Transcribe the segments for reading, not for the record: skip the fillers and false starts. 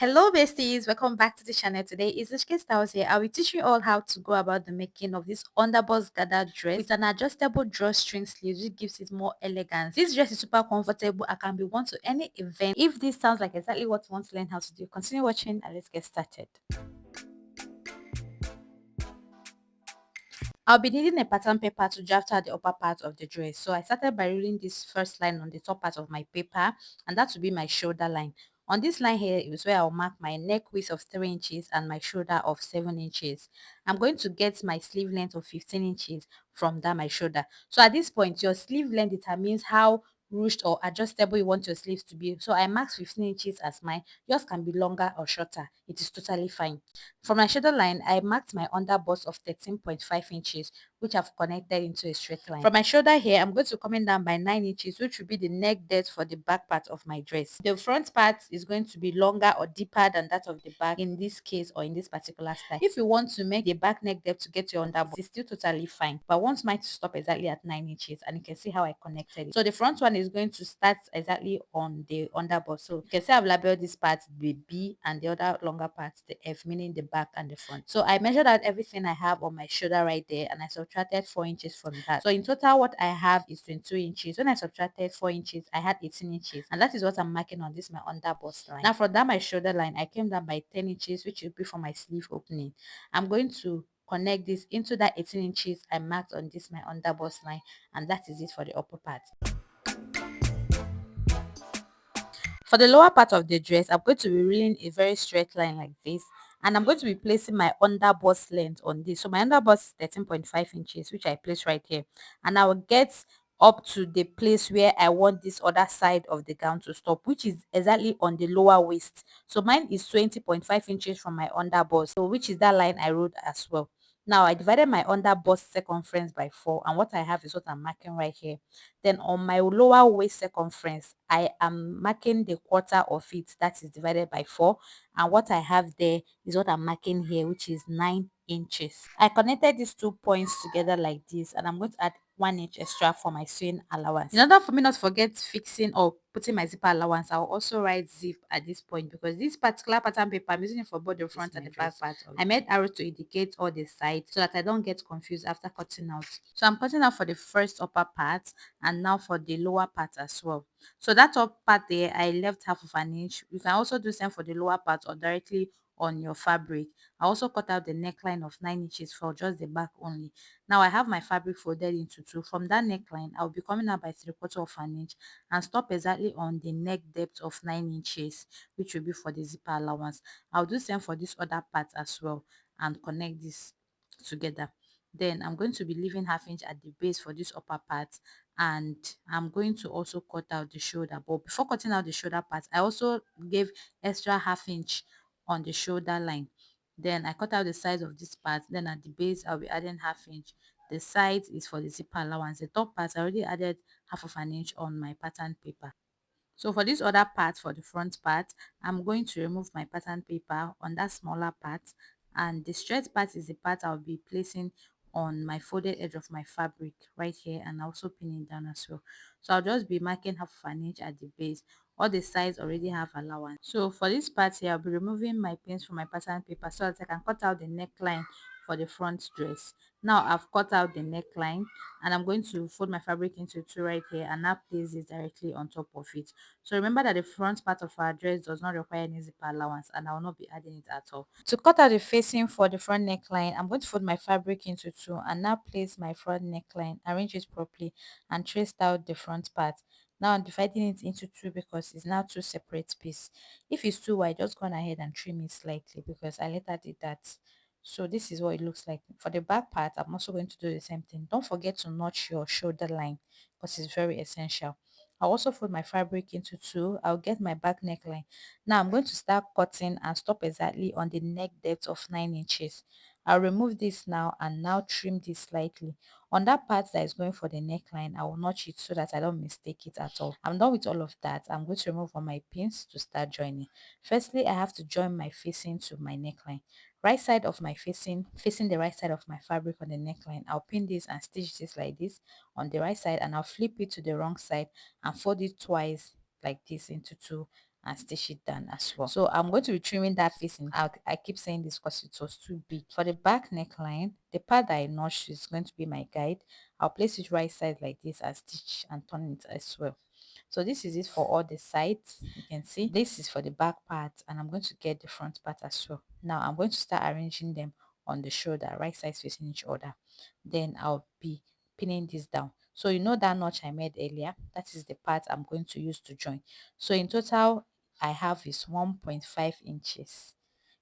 Hello besties, welcome back to the channel. Today is Ishke Styles here. I will teach you all how to go about the making of this underbust gathered dress with an adjustable drawstring sleeves, which gives it more elegance. This dress is super comfortable and can be worn to any event. If this sounds like exactly what you want to learn how to do, continue watching and let's get started. I'll be needing a pattern paper to draft out the upper part of the dress. So I started by ruling this first line on the top part of my paper, and that will be my shoulder line. On this line here is where I'll mark my neck width of 3 inches and my shoulder of 7 inches. I'm going to get my sleeve length of 15 inches from that my shoulder. So at this point, your sleeve length determines how ruched or adjustable you want your sleeves to be. So I marked 15 inches as mine. Yours can be longer or shorter. It is totally fine. For my shoulder line, I marked my underbust of 13.5 inches, which I've connected into a straight line. From my shoulder here, I'm going to come in down by 9 inches, which will be the neck depth for the back part of my dress. The front part is going to be longer or deeper than that of the back in this case or in this particular style. If you want to make the back neck depth to get to your underbust, it's still totally fine. But I want mine to stop exactly at 9 inches, and you can see how I connected it. So the front one is going to start exactly on the underbust. So you can see I've labeled this part the B and the other longer part the F, meaning the back and the front. So I measured out everything I have on my shoulder right there, and I subtracted 4 inches from that. So in total what I have is 22 inches. When I subtracted 4 inches, I had 18 inches, and that is what I'm marking on this my underbust line. Now from that my shoulder line, I came down by 10 inches, which will be for my sleeve opening. I'm going to connect this into that 18 inches I marked on this my underbust line, and that is it for the upper part. For the lower part of the dress, I'm going to be reeling a very straight line like this, and I'm going to be placing my underbust length on this. So my underbust is 13.5 inches, which I place right here, and I will get up to the place where I want this other side of the gown to stop, which is exactly on the lower waist. So mine is 20.5 inches from my underbust, so which is that line I wrote as well. Now I divided my underbust circumference by 4, and what I have is what I'm marking right here. Then on my lower waist circumference, I am marking the quarter of it, that is divided by 4. And what I have there is what I'm marking here, which is 9 inches. I connected these 2 points together like this, and I'm going to add 1 inch extra for my sewing allowance. In order for me not to forget fixing or putting my zipper allowance, I'll also write zip at this point, because this particular pattern paper, I'm using it for both the front and the back part. I made arrows to indicate all the sides so that I don't get confused after cutting out. So I'm cutting out for the first upper part, and now for the lower part as well. So that top part there, I left half of an inch. You can also do the same for the lower part or directly on your fabric. I also cut out the neckline of 9 inches for just the back only. Now I have my fabric folded into two. From that neckline, I'll be coming out by 3/4 of an inch and stop exactly on the neck depth of 9 inches, which will be for the zipper allowance. I'll do the same for this other part as well and connect this together. Then I'm going to be leaving half inch at the base for this upper part, and I'm going to also cut out the shoulder. But before cutting out the shoulder part, I also gave extra half inch on the shoulder line. Then I cut out the sides of this part. Then at the base, I'll be adding half inch. The sides is for the zipper allowance. The top part, I already added half of an inch on my pattern paper. So for this other part, for the front part, I'm going to remove my pattern paper on that smaller part, and the stretch part is the part I'll be placing on my folded edge of my fabric right here, and also pinning down as well. So I'll just be marking half of an inch at the base. All the sides already have allowance. So for this part here, I'll be removing my pins from my pattern paper so that I can cut out the neckline for the front dress. Now I've cut out the neckline, and I'm going to fold my fabric into two right here and now place this directly on top of it. So remember that the front part of our dress does not require any zipper allowance, and I will not be adding it at all. To cut out the facing for the front neckline, I'm going to fold my fabric into two and now place my front neckline, arrange it properly, and trace out the front part. Now I'm dividing it into two because it's now two separate pieces. If it's too wide, just go on ahead and trim it slightly, because I later did that. So this is what it looks like. For the back part, I'm also going to do the same thing. Don't forget to notch your shoulder line, because it's very essential. I'll also fold my fabric into two. I'll get my back neckline. Now I'm going to start cutting and stop exactly on the neck depth of 9 inches. I'll remove this now and now trim this slightly. On that part that is going for the neckline, I will notch it so that I don't mistake it at all. I'm done with all of that. I'm going to remove all my pins to start joining. Firstly, I have to join my facing to my neckline. Right side of my facing the right side of my fabric on the neckline. I'll pin this and stitch this like this on the right side, and I'll flip it to the wrong side and fold it twice like this into two, and stitch it down as well. So I'm going to be trimming that facing out. I keep saying this because it was too big. For the back neckline, the part that I notched is going to be my guide. I'll place it right side like this and stitch and turn it as well. So this is it for all the sides. You can see this is for the back part, and I'm going to get the front part as well. Now I'm going to start arranging them on the shoulder, right sides facing each other. Then I'll be pinning this down. So you know that notch I made earlier, that is the part I'm going to use to join. So in total I have is 1.5 inches.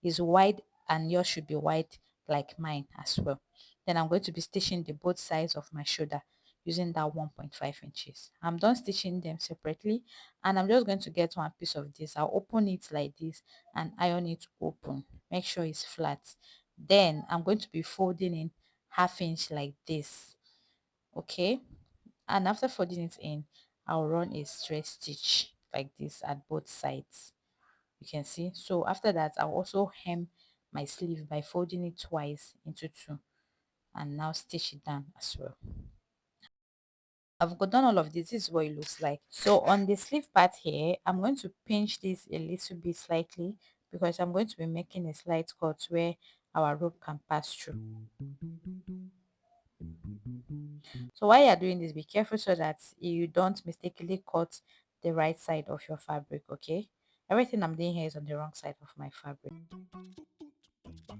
Is wide, and yours should be wide like mine as well. Then I'm going to be stitching the both sides of my shoulder using that 1.5 inches. I'm done stitching them separately, and I'm just going to get one piece of this. I'll open it like this and iron it open. Make sure it's flat. Then I'm going to be folding in half inch like this. Okay, and after folding it in, I'll run a straight stitch like this at both sides. You can see. So after that, I'll also hem my sleeve by folding it twice into two, and now stitch it down as well. I've got done all of this. This is what it looks like. So on the sleeve part here, I'm going to pinch this a little bit slightly, because I'm going to be making a slight cut where our rope can pass through. So while you're doing this, be careful so that you don't mistakenly cut the right side of your fabric. Okay, everything I'm doing here is on the wrong side of my fabric.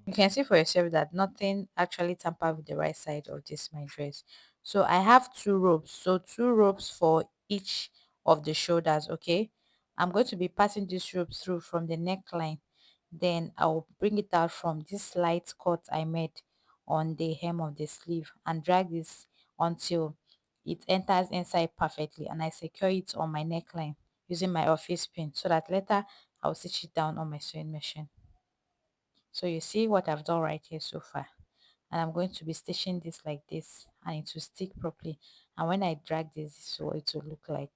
You can see for yourself that nothing actually tampered with the right side of this my dress. So I have two ropes, so two ropes for each of the shoulders. Okay, I'm going to be passing this rope through from the neckline, then I'll bring it out from this slight cut I made on the hem of the sleeve and drag this until it enters inside perfectly, and I secure it on my neckline using my office pin, so that later I'll stitch it down on my sewing machine. So you see what I've done right here so far, and I'm going to be stitching this like this, and it will stick properly, and when I drag this, so it will look like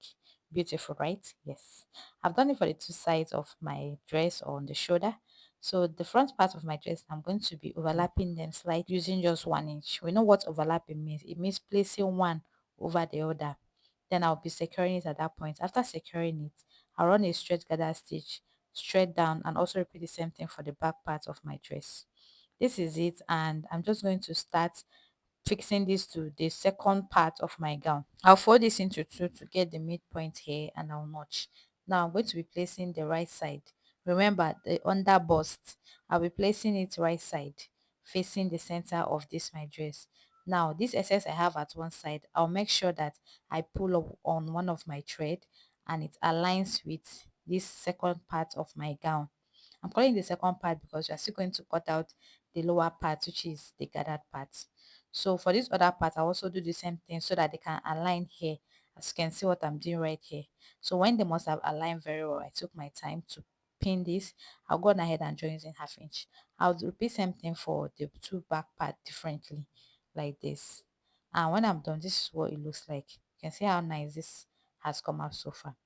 beautiful, right? Yes, I've done it for the two sides of my dress on the shoulder. So the front part of my dress, I'm going to be overlapping them slightly using just 1 inch. We know what overlapping means. It means placing one over the other. Then I'll be securing it at that point. After securing it, I'll run a straight gather stitch straight down, and also repeat the same thing for the back part of my dress. This is it, and I'm just going to start fixing this to the second part of my gown. I'll fold this into two to get the midpoint here, and I'll notch. Now I'm going to be placing the right side. Remember the under bust, I'll be placing it right side facing the center of this my dress. Now this excess I have at one side, I'll make sure that I pull up on one of my thread and it aligns with this second part of my gown. I'm calling the second part because you're still going to cut out the lower part, which is the gathered part. So for this other part, I also do the same thing so that they can align here. As you can see what I'm doing right here. So when they must have aligned very well, I took my time to pin this. I'll go on ahead and join using half inch. I'll repeat same thing for the two back part differently, like this. And when I'm done, this is what it looks like. You can see how nice this has come out so far.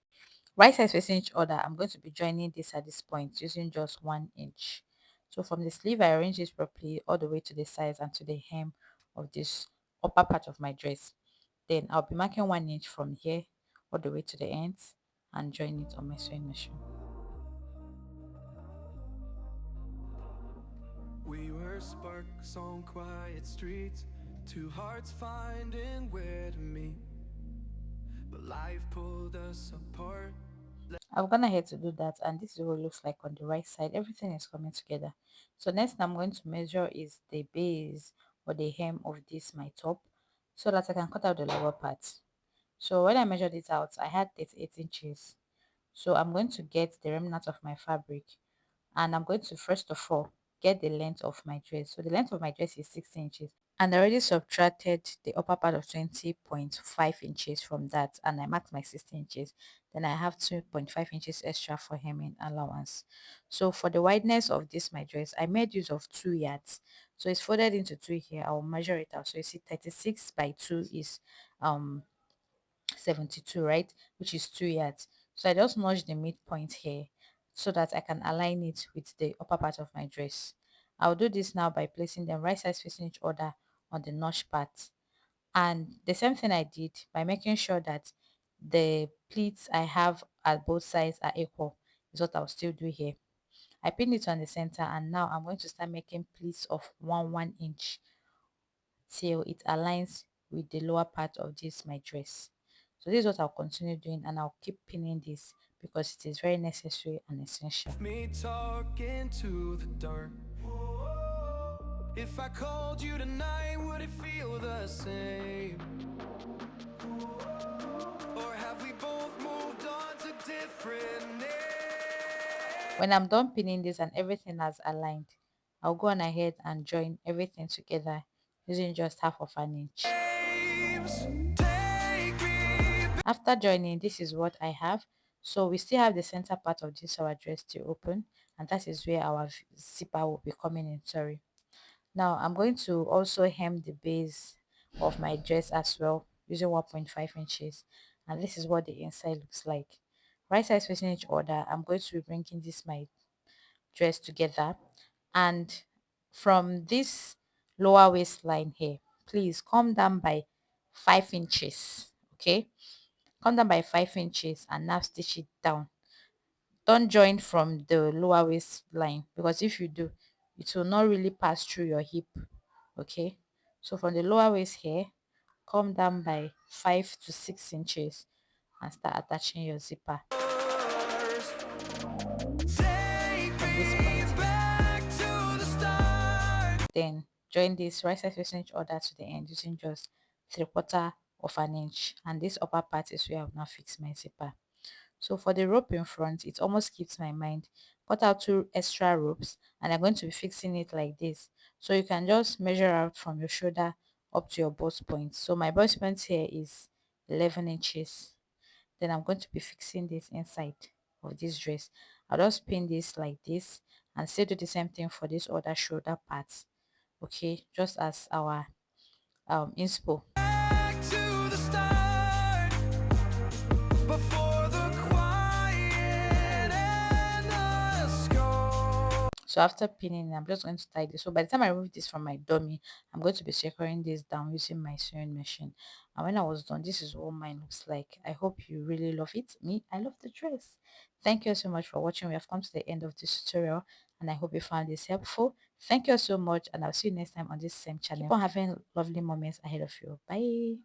Right sides facing each other, I'm going to be joining this at this point using just 1 inch. So from the sleeve, I arrange this properly all the way to the sides and to the hem of this upper part of my dress. Then I'll be marking 1 inch from here all the way to the ends and join it on my sewing machine. We were sparks on quiet streets, two hearts finding where to meet, but life pulled us apart. I've gone ahead to do that, and this is what it looks like on the right side. Everything is coming together. So next I'm going to measure is the base or the hem of this my top, so that I can cut out the lower part. So when I measured it out, I had 38 inches. So I'm going to get the remnant of my fabric, and I'm going to first of all get the length of my dress. So the length of my dress is 16 inches, and I already subtracted the upper part of 20.5 inches from that, and I marked my 16 inches. Then I have 2.5 inches extra for hemming allowance. So for the wideness of this my dress, I made use of 2 yards. So it's folded into two here. I'll measure it out. So you see 36 by 2 is 72, right, which is 2 yards. So I just notch the midpoint here so that I can align it with the upper part of my dress. I'll do this now by placing them right sides facing each other on the notch part, and the same thing I did by making sure that the pleats I have at both sides are equal. is what I'll still do here. I pinned it on the center, and now I'm going to start making pleats of 1 inch till it aligns with the lower part of this my dress. So this is what I'll continue doing, and I'll keep pinning this because it is very necessary and essential. Me talking to the dark. If I called you tonight, would it feel the same? Or have we both moved on to different names? When I'm done pinning this and everything has aligned, I'll go on ahead and join everything together using just half of an inch. Take me back. After joining, this is what I have. So we still have the center part of this our dress to open, and that is where our zipper will be coming in. Sorry. Now I'm going to also hem the base of my dress as well using 1.5 inches, and this is what the inside looks like. Right size facing each other, I'm going to be bringing this my dress together, and from this lower waistline here, please come down by 5 inches. Okay, come down by 5 inches and now stitch it down. Don't join from the lower waistline, because if you do, it will not really pass through your hip. Okay, so from the lower waist here, come down by 5 to 6 inches and start attaching your zipper Take from this me point here. back to the start. Then join this right side facing each other to the end using just 3/4 of an inch, and this upper part is where I'll now fix my zipper. So for the rope in front, it almost keeps my mind. Cut out 2 extra ropes, and I'm going to be fixing it like this. So you can just measure out from your shoulder up to your bust point. So my bust point here is 11 inches. Then I'm going to be fixing this inside of this dress. I'll just pin this like this and still do the same thing for this other shoulder parts. Okay, just as our inspo. Back to the start. Before the quiet and the score. So after pinning, I'm just going to tie this. So by the time I remove this from my dummy, I'm going to be securing this down using my sewing machine. And when I was done, this is what mine looks like. I hope you really love it. Me, I love the dress. Thank you so much for watching. We have come to the end of this tutorial, and I hope you found this helpful. Thank you so much, and I'll see you next time on this same channel. Keep on having lovely moments ahead of you. Bye.